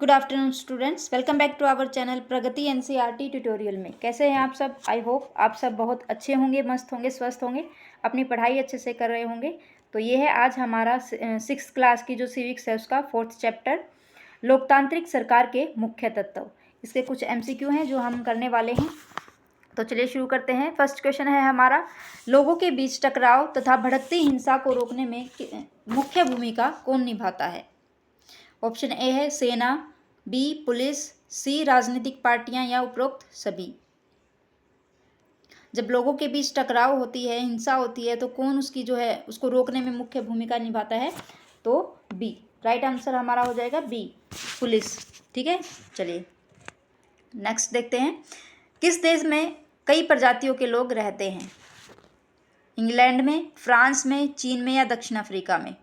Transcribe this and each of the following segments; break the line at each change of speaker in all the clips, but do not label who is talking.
Good afternoon students, welcome back to our channel Pragati NCERT tutorial में। कैसे हैं आप सब? आई होप आप सब बहुत अच्छे होंगे, मस्त होंगे, स्वस्थ होंगे, अपनी पढ़ाई अच्छे से कर रहे होंगे। तो ये है आज हमारा 6th क्लास की जो सिविक्स है उसका 4th चैप्टर, लोकतांत्रिक सरकार के मुख्य तत्व। इसके कुछ MCQ हैं जो हम करने वाले हैं। तो चलिए शुरू करते हैं। फर्स्ट क्वेश्चन है हमारा, लोगों के बीच टकराव तथा भड़कती हिंसा को रोकने में मुख्य भूमिका कौन निभाता है? ऑप्शन ए है सेना, बी पुलिस, सी राजनीतिक पार्टियां या उपरोक्त सभी। जब लोगों के बीच टकराव होती है, हिंसा होती है, तो कौन उसकी जो है उसको रोकने में मुख्य भूमिका निभाता है? तो बी। राइट आंसर हमारा हो जाएगा बी, पुलिस। ठीक है, चलिए नेक्स्ट देखते हैं। किस देश में कई प्रजातियों के लोग रहते हैं? इंग्लैंड में, फ्रांस में, चीन में या दक्षिण अफ्रीका में?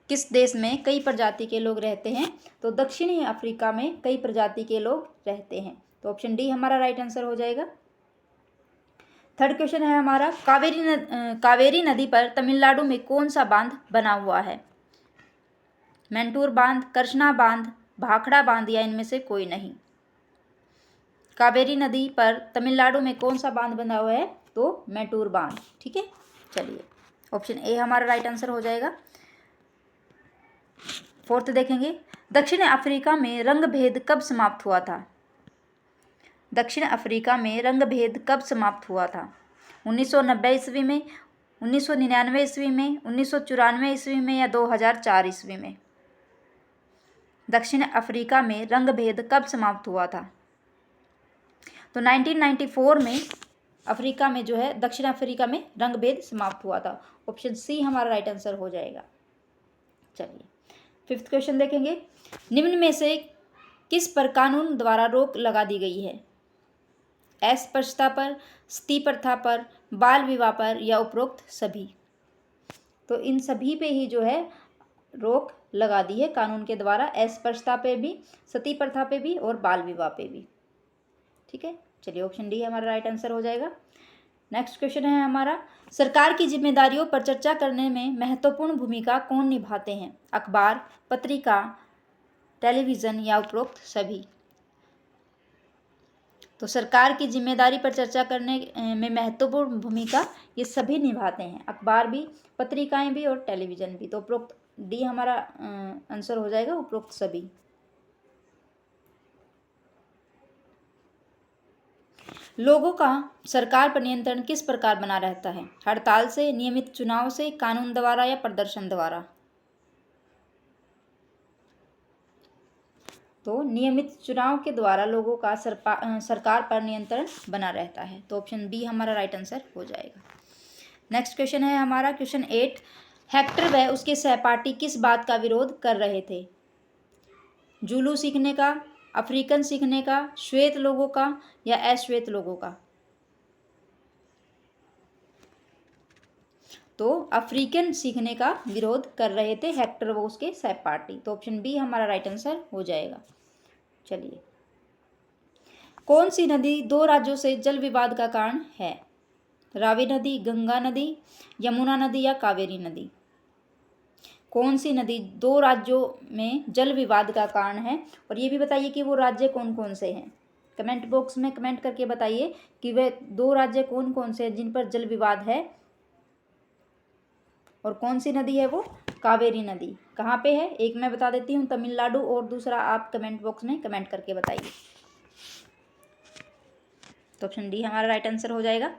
किस देश में कई प्रजाति के लोग रहते हैं? तो दक्षिणी अफ्रीका में कई प्रजाति के लोग रहते हैं। तो ऑप्शन डी हमारा राइट आंसर हो जाएगा। थर्ड क्वेश्चन है हमारा, कावेरी नदी पर तमिलनाडु में कौन सा बांध बना हुआ है? मैंटूर बांध, कृष्णा बांध, भाखड़ा बांध या इनमें से कोई नहीं? कावेरी नदी पर तमिलनाडु में कौन सा बांध बना हुआ है? तो मैंटूर बांध। ठीक है, चलिए ऑप्शन ए हमारा राइट आंसर हो जाएगा। फोर्थ देखेंगे, दक्षिण अफ्रीका में रंग भेद कब समाप्त हुआ था? दक्षिण अफ्रीका में रंग भेद कब समाप्त हुआ था? 1990 ईस्वी में, 1999 ईस्वी में, 1994 ईस्वी में या 2004 ईस्वी में? दक्षिण अफ्रीका में रंग भेद कब समाप्त हुआ था? तो 1994 में अफ्रीका में जो है, दक्षिण अफ्रीका में रंग भेद समाप्त हुआ था। ऑप्शन सी हमारा राइट आंसर हो जाएगा। चलिए फिफ्थ क्वेश्चन देखेंगे, निम्न में से किस पर कानून द्वारा रोक लगा दी गई है? अस्पृश्यता पर, सती प्रथा पर, बाल विवाह पर या उपरोक्त सभी? तो इन सभी पे ही जो है रोक लगा दी है कानून के द्वारा, अस्पृश्यता पे भी, सती प्रथा पे भी और बाल विवाह पे भी। ठीक है, चलिए ऑप्शन डी हमारा राइट आंसर हो जाएगा। नेक्स्ट क्वेश्चन है हमारा, सरकार की जिम्मेदारियों पर चर्चा करने में महत्वपूर्ण भूमिका कौन निभाते हैं? अखबार, पत्रिका, टेलीविज़न या उपरोक्त सभी? तो सरकार की जिम्मेदारी पर चर्चा करने में महत्वपूर्ण भूमिका ये सभी निभाते हैं, अखबार भी, पत्रिकाएं भी और टेलीविज़न भी। तो उपरोक्त डी हमारा आंसर हो जाएगा, उपरोक्त सभी। लोगों का सरकार पर नियंत्रण किस प्रकार बना रहता है? हड़ताल से, नियमित चुनाव से, कानून द्वारा या प्रदर्शन द्वारा? तो नियमित चुनाव के द्वारा लोगों का सरकार पर नियंत्रण बना रहता है। तो ऑप्शन बी हमारा राइट आंसर हो जाएगा। नेक्स्ट क्वेश्चन है हमारा क्वेश्चन 8, हेक्टर व उसके सहपाठी किस बात का विरोध कर रहे थे? जूलू सीखने का, अफ्रीकन सीखने का, श्वेत लोगों का या अश्वेत लोगों का? तो अफ्रीकन सीखने का विरोध कर रहे थे हेक्टर व उसके सहपाठी। तो ऑप्शन बी हमारा राइट आंसर हो जाएगा। चलिए, कौन सी नदी दो राज्यों से जल विवाद का कारण है? रावी नदी, गंगा नदी, यमुना नदी या कावेरी नदी? कौन सी नदी दो राज्यों में जल विवाद का कारण है? और ये भी बताइए कि वो राज्य कौन कौन से हैं। कमेंट बॉक्स में कमेंट करके बताइए कि वे दो राज्य कौन कौन से हैं जिन पर जल विवाद है, और कौन सी नदी है वो? कावेरी नदी। कहाँ पे है? एक मैं बता देती हूँ, तमिलनाडु, और दूसरा आप कमेंट बॉक्स में कमेंट करके बताइए। तो ऑप्शन डी हमारा राइट आंसर हो जाएगा।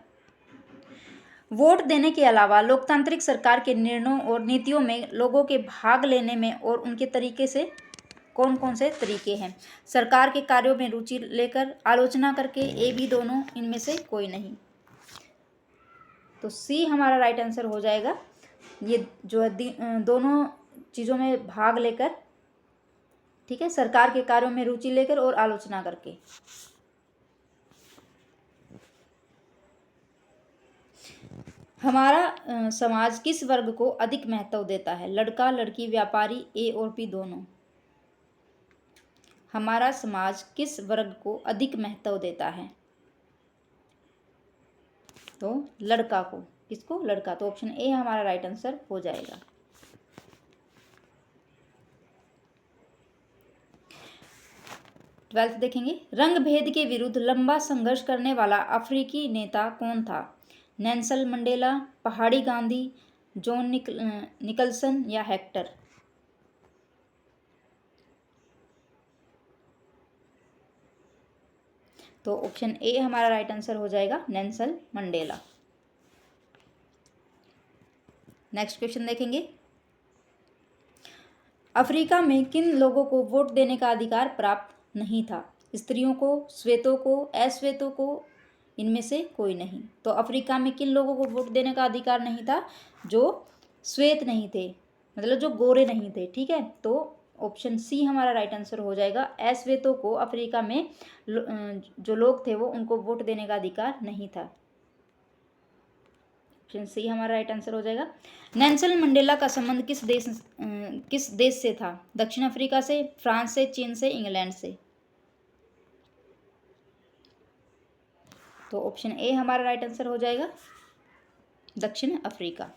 वोट देने के अलावा लोकतांत्रिक सरकार के निर्णयों और नीतियों में लोगों के भाग लेने में और उनके तरीके से कौन कौन से तरीके हैं? सरकार के कार्यों में रुचि लेकर, आलोचना करके, ए बी दोनों, इनमें से कोई नहीं? तो सी हमारा राइट आंसर हो जाएगा। ये जो है दोनों चीज़ों में भाग लेकर, ठीक है, सरकार के कार्यों में रुचि लेकर और आलोचना करके। हमारा समाज किस वर्ग को अधिक महत्व देता है? लड़का, लड़की, व्यापारी, ए और बी दोनों? हमारा समाज किस वर्ग को अधिक महत्व देता है? तो लड़का को। किसको? लड़का। तो ऑप्शन ए हमारा राइट आंसर हो जाएगा। 12th देखेंगे, रंग भेद के विरुद्ध लंबा संघर्ष करने वाला अफ्रीकी नेता कौन था? नेल्सन मंडेला, पहाड़ी गांधी, जॉन निकलसन या हेक्टर? तो ऑप्शन ए हमारा राइट आंसर हो जाएगा, नेल्सन मंडेला। नेक्स्ट क्वेश्चन देखेंगे, अफ्रीका में किन लोगों को वोट देने का अधिकार प्राप्त नहीं था? स्त्रियों को, श्वेतों को, अश्वेतों को, इनमें से कोई नहीं। तो अफ्रीका में किन लोगों को वोट देने का अधिकार नहीं था? जो श्वेत नहीं थे, मतलब जो गोरे नहीं थे, ठीक है। तो ऑप्शन सी हमारा राइट आंसर हो जाएगा, अश्वेतों को अफ्रीका में जो लोग थे वो उनको वोट देने का अधिकार नहीं था। ऑप्शन सी हमारा राइट आंसर हो जाएगा। नेल्सन मंडेला का संबंध किस देश से था? दक्षिण अफ्रीका से, फ्रांस से, चीन से, इंग्लैंड से? तो ऑप्शन ए हमारा राइट आंसर हो जाएगा, दक्षिण अफ्रीका।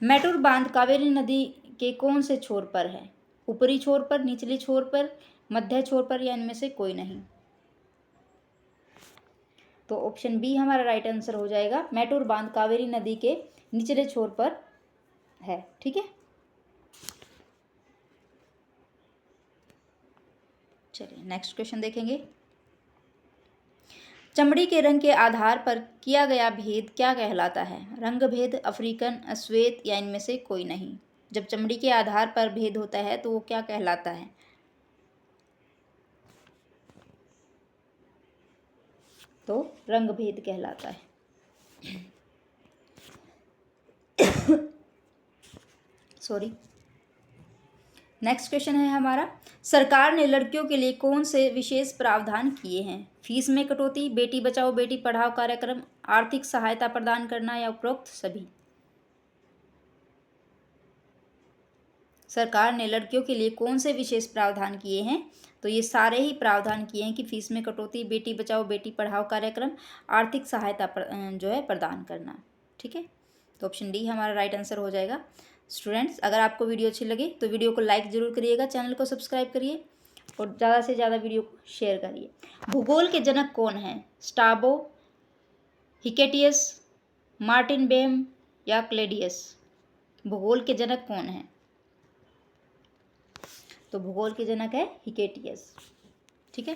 मैटूर बांध कावेरी नदी के कौन से छोर पर है? ऊपरी छोर पर, निचले छोर पर, मध्य छोर पर या इनमें से कोई नहीं? तो ऑप्शन बी हमारा राइट आंसर हो जाएगा, मैटूर बांध कावेरी नदी के निचले छोर पर है, ठीक है। चलिए नेक्स्ट क्वेश्चन देखेंगे, चमड़ी के रंग के आधार पर किया गया भेद क्या कहलाता है? रंग भेद, अफ्रीकन, अश्वेत या इनमें से कोई नहीं? जब चमड़ी के आधार पर भेद होता है तो वो क्या कहलाता है? तो रंग भेद कहलाता है। सॉरी। नेक्स्ट क्वेश्चन है हमारा, सरकार ने लड़कियों के लिए कौन से विशेष प्रावधान किए हैं? फीस में कटौती, बेटी बचाओ बेटी पढ़ाओ कार्यक्रम, आर्थिक सहायता प्रदान करना या उपरोक्त सभी? सरकार ने लड़कियों के लिए कौन से विशेष प्रावधान किए हैं? तो ये सारे ही प्रावधान किए हैं कि फीस में कटौती, बेटी बचाओ बेटी पढ़ाओ कार्यक्रम, आर्थिक सहायता जो है प्रदान करना, ठीक है। तो ऑप्शन डी हमारा राइट आंसर हो जाएगा। स्टूडेंट्स, अगर आपको वीडियो अच्छी लगे तो वीडियो को लाइक ज़रूर करिएगा, चैनल को सब्सक्राइब करिए और ज़्यादा से ज़्यादा वीडियो को शेयर करिए। भूगोल के जनक कौन हैं? स्ट्राबो, हिकेटियस, मार्टिन बेम या क्लेडियस? भूगोल के जनक कौन हैं? तो भूगोल के जनक है हिकेटियस, ठीक है।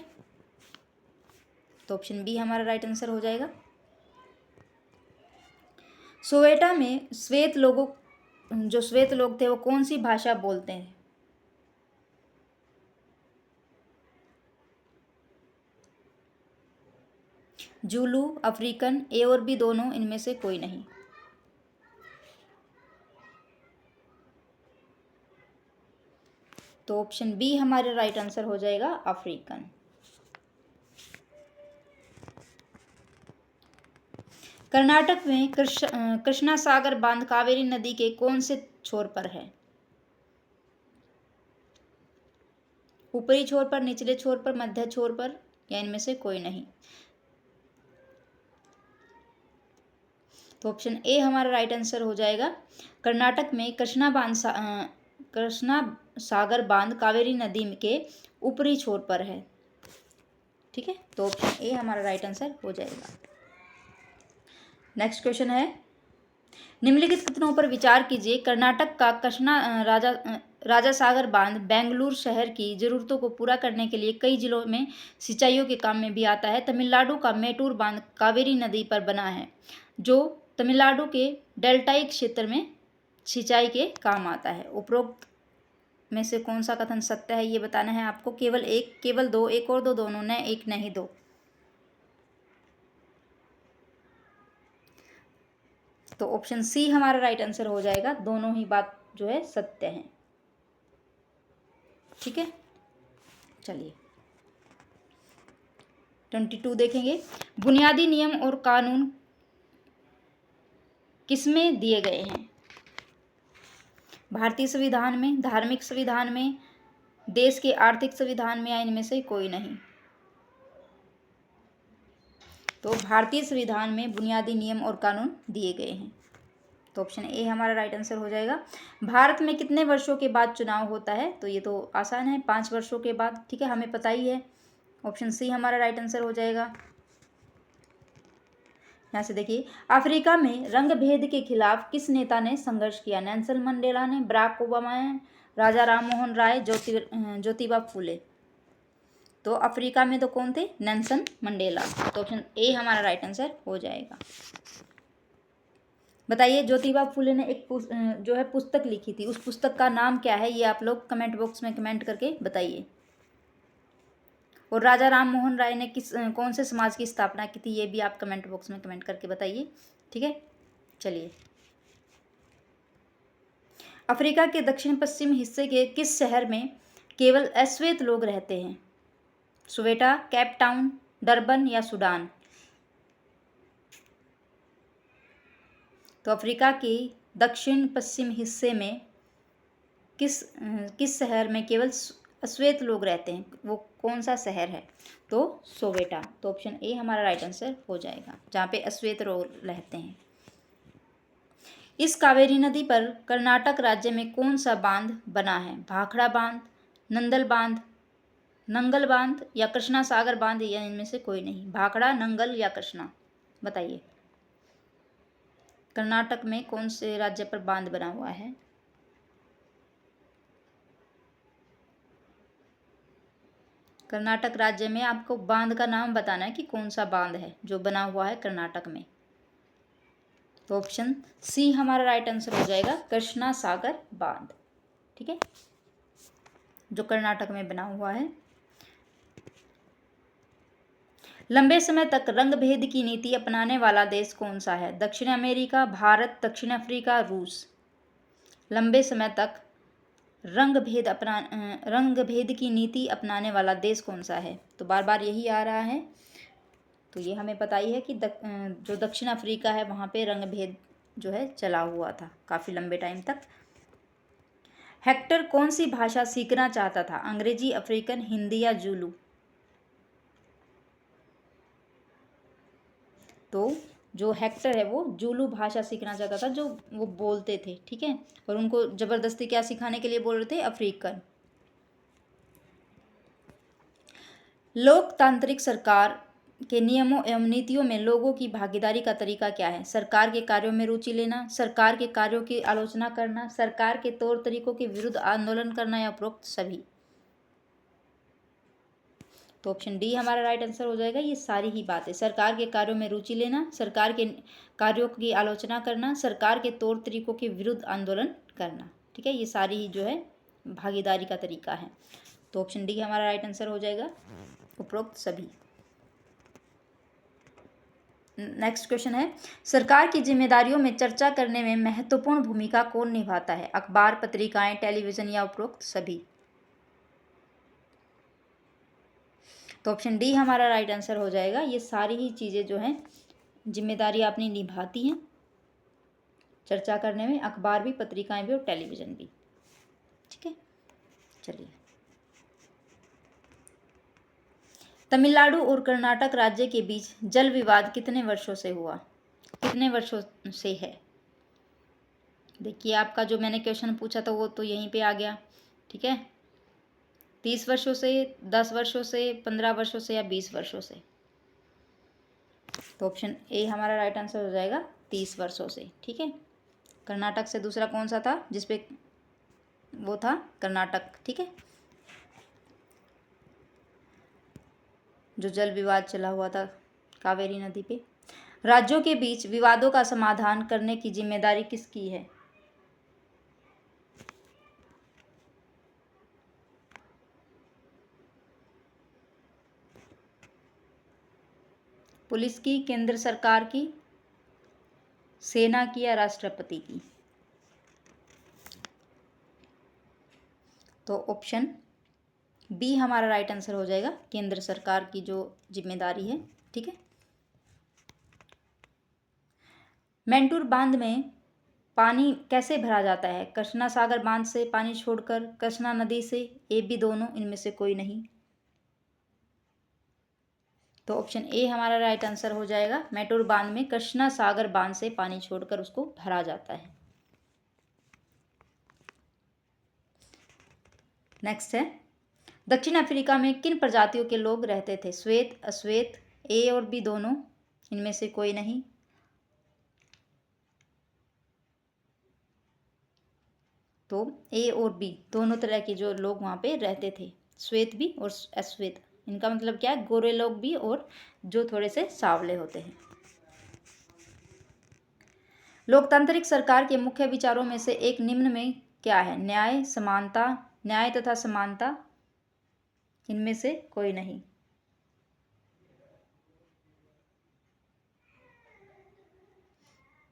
तो ऑप्शन बी हमारा राइट आंसर हो जाएगा। सोवेटा में श्वेत लोग थे वो कौन सी भाषा बोलते हैं? जूलू, अफ्रीकन, ए और बी दोनों, इनमें से कोई नहीं? तो ऑप्शन बी हमारा राइट आंसर हो जाएगा, अफ्रीकन। कर्नाटक में कृष्णा सागर बांध कावेरी नदी के कौन से छोर पर है? ऊपरी छोर पर, निचले छोर पर, मध्य छोर पर या इनमें से कोई नहीं? तो ऑप्शन ए हमारा राइट आंसर हो जाएगा, कर्नाटक में कृष्णा सागर बांध कावेरी नदी के ऊपरी छोर पर है, ठीक है। तो ऑप्शन ए हमारा राइट आंसर हो जाएगा। नेक्स्ट क्वेश्चन है, निम्नलिखित कथनों पर विचार कीजिए। कर्नाटक का कृष्णा राजा सागर बांध बेंगलुरु शहर की जरूरतों को पूरा करने के लिए कई जिलों में सिंचाइयों के काम में भी आता है। तमिलनाडु का मेटूर बांध कावेरी नदी पर बना है, जो तमिलनाडु के डेल्टाई क्षेत्र में सिंचाई के काम आता है। उपरोक्त में से कौन सा कथन सत्य है ये बताना है आपको। केवल एक, केवल दो, एक और दो, दोनों, न एक नहीं दो? तो ऑप्शन सी हमारा राइट आंसर हो जाएगा, दोनों ही बात जो है सत्य है, ठीक है। चलिए 22 देखेंगे, बुनियादी नियम और कानून किसमें दिए गए हैं? भारतीय संविधान में, धार्मिक संविधान में, देश के आर्थिक संविधान में या इनमें से कोई नहीं? तो भारतीय संविधान में बुनियादी नियम और कानून दिए गए हैं। तो ऑप्शन ए हमारा राइट आंसर हो जाएगा। भारत में कितने वर्षों के बाद चुनाव होता है? तो ये तो आसान है, 5 वर्षों के बाद, ठीक है, हमें पता ही है। ऑप्शन सी हमारा राइट आंसर हो जाएगा। यहाँ से देखिए, अफ्रीका में रंग भेद के खिलाफ किस नेता ने संघर्ष किया? नेल्सन मंडेला ने, बराक ओबामा ने, राजा राम मोहन राय, ज्योतिबा फूले। तो अफ्रीका में तो कौन थे? Nelson Mandela. तो ऑप्शन ए हमारा राइट आंसर हो जाएगा। बताइए, ज्योतिबा फूले ने एक जो है पुस्तक लिखी थी, उस पुस्तक का नाम क्या है? ये आप लोग कमेंट बॉक्स में कमेंट करके बताइए। और राजा राम मोहन राय ने कौन से समाज की स्थापना की थी? ये भी आप कमेंट बॉक्स में कमेंट करके बताइए, ठीक है। चलिए, अफ्रीका के दक्षिण पश्चिम हिस्से के किस शहर में केवल अश्वेत लोग रहते हैं? सोवेटा, केप टाउन, डरबन या सूडान? तो अफ्रीका के दक्षिण पश्चिम हिस्से में किस शहर में केवल अश्वेत लोग रहते हैं? वो कौन सा शहर है? तो सोवेटा। तो ऑप्शन ए हमारा राइट आंसर हो जाएगा, जहाँ पे अश्वेत लोग रहते हैं। इस कावेरी नदी पर कर्नाटक राज्य में कौन सा बांध बना है? भाखड़ा बांध, नंगल बांध, नंगल बांध या कृष्णा सागर बांध, या इनमें से कोई नहीं? भाखड़ा, नंगल या कृष्णा, बताइए। कर्नाटक में कौन से राज्य पर बांध बना हुआ है? कर्नाटक राज्य में आपको बांध का नाम बताना है कि कौन सा बांध है जो बना हुआ है कर्नाटक में। तो ऑप्शन सी हमारा राइट आंसर हो जाएगा, कृष्णा सागर बांध, ठीक है, जो कर्नाटक में बना हुआ है। लंबे समय तक रंग भेद की नीति अपनाने वाला देश कौन सा है? दक्षिण अमेरिका, भारत, दक्षिण अफ्रीका, रूस। लंबे समय तक रंग भेद की नीति अपनाने वाला देश कौन सा है? तो बार बार यही आ रहा है, तो ये हमें पता ही है कि जो दक्षिण अफ्रीका है वहाँ पे रंग भेद जो है चला हुआ था काफ़ी लंबे टाइम तक। हेक्टर कौन सी भाषा सीखना चाहता था? अंग्रेजी, अफ्रीकन, हिंदी या जूलू? तो जो हेक्टर है वो जूलू भाषा सीखना चाहता था, जो वो बोलते थे, ठीक है, और उनको जबरदस्ती क्या सिखाने के लिए बोल रहे थे? अफ्रीकन। लोकतांत्रिक सरकार के नियमों एवं नीतियों में लोगों की भागीदारी का तरीका क्या है? सरकार के कार्यों में रुचि लेना, सरकार के कार्यों की आलोचना करना, सरकार के तौर तरीकों के विरुद्ध आंदोलन करना या उपरोक्त सभी? तो ऑप्शन डी हमारा राइट आंसर हो जाएगा, ये सारी ही बातें। सरकार के कार्यों में रुचि लेना, सरकार के कार्यों की आलोचना करना, सरकार के तौर तरीकों के विरुद्ध आंदोलन करना, ठीक है, ये सारी ही जो है भागीदारी का तरीका है। तो ऑप्शन डी हमारा राइट आंसर हो जाएगा, उपरोक्त सभी। नेक्स्ट क्वेश्चन है, सरकार की जिम्मेदारियों में चर्चा करने में महत्वपूर्ण भूमिका कौन निभाता है? अखबार, पत्रिकाएं, टेलीविजन या उपरोक्त सभी? तो ऑप्शन डी हमारा राइट आंसर हो जाएगा, ये सारी ही चीज़ें जो हैं जिम्मेदारी अपनी निभाती हैं चर्चा करने में, अखबार भी, पत्रिकाएं भी और टेलीविज़न भी, ठीक है। चलिए, तमिलनाडु और कर्नाटक राज्य के बीच जल विवाद कितने वर्षों से हुआ? कितने वर्षों से है? देखिए, आपका जो मैंने क्वेश्चन पूछा था वो तो यहीं पे आ गया, ठीक है। 30 वर्षों से, 10 वर्षों से, 15 वर्षों से या 20 वर्षों से? तो ऑप्शन ए हमारा राइट आंसर हो जाएगा, 30 वर्षों से, ठीक है। कर्नाटक से दूसरा कौन सा था जिसपे वो था? कर्नाटक, ठीक है, जो जल विवाद चला हुआ था कावेरी नदी पे। राज्यों के बीच विवादों का समाधान करने की जिम्मेदारी किसकी है? पुलिस की, केंद्र सरकार की, सेना की या राष्ट्रपति की? तो ऑप्शन बी हमारा राइट आंसर हो जाएगा, केंद्र सरकार की जो जिम्मेदारी है, ठीक है। मैंटूर बांध में पानी कैसे भरा जाता है? कृष्णा सागर बांध से पानी छोड़कर, कृष्णा नदी से, ए बी दोनों, इनमें से कोई नहीं? तो ऑप्शन ए हमारा राइट आंसर हो जाएगा। मैटूर बांध में कृष्णा सागर बांध से पानी छोड़कर उसको भरा जाता है। नेक्स्ट है, दक्षिण अफ्रीका में किन प्रजातियों के लोग रहते थे? श्वेत, अश्वेत, ए और बी दोनों, इनमें से कोई नहीं। तो ए और बी दोनों तरह के जो लोग वहाँ पे रहते थे, श्वेत भी और अश्वेत। इनका मतलब क्या है? गोरे लोग भी और जो थोड़े से सांवले होते हैं। लोकतांत्रिक सरकार के मुख्य विचारों में से एक निम्न में क्या है? न्याय, समानता, न्याय तथा समानता, इनमें से कोई नहीं।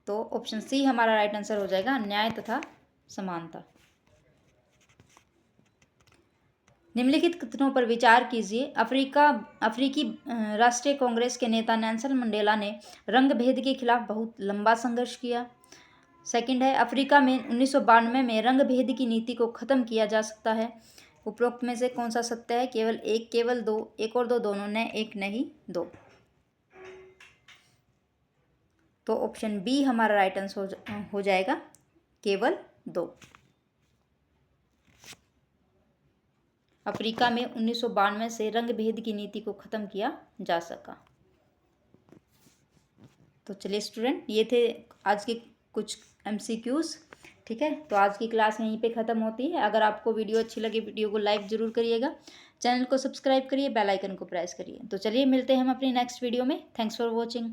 तो ऑप्शन सी हमारा राइट आंसर हो जाएगा, न्याय तथा समानता। निम्नलिखित कथनों पर विचार कीजिए। अफ्रीकी राष्ट्रीय कांग्रेस के नेता नेल्सन मंडेला ने रंग भेद के खिलाफ बहुत लंबा संघर्ष किया। सेकंड है, अफ्रीका में 1992 में रंग भेद की नीति को खत्म किया जा सकता है। उपरोक्त में से कौन सा सत्य है? केवल एक, केवल दो, एक और दो, दोनों ने, एक नहीं, दो। तो ऑप्शन बी हमारा राइट आंसर हो जाएगा, केवल दो। अफ्रीका में 1992 से रंग भेद की नीति को खत्म किया जा सका। तो चलिए स्टूडेंट, ये थे आज के कुछ MCQs। ठीक है, तो आज की क्लास यहीं पे ख़त्म होती है। अगर आपको वीडियो अच्छी लगे, वीडियो को लाइक ज़रूर करिएगा, चैनल को सब्सक्राइब करिए, बेल आइकन को प्रेस करिए। तो चलिए मिलते हैं हम अपनी नेक्स्ट वीडियो में। Thanks for watching.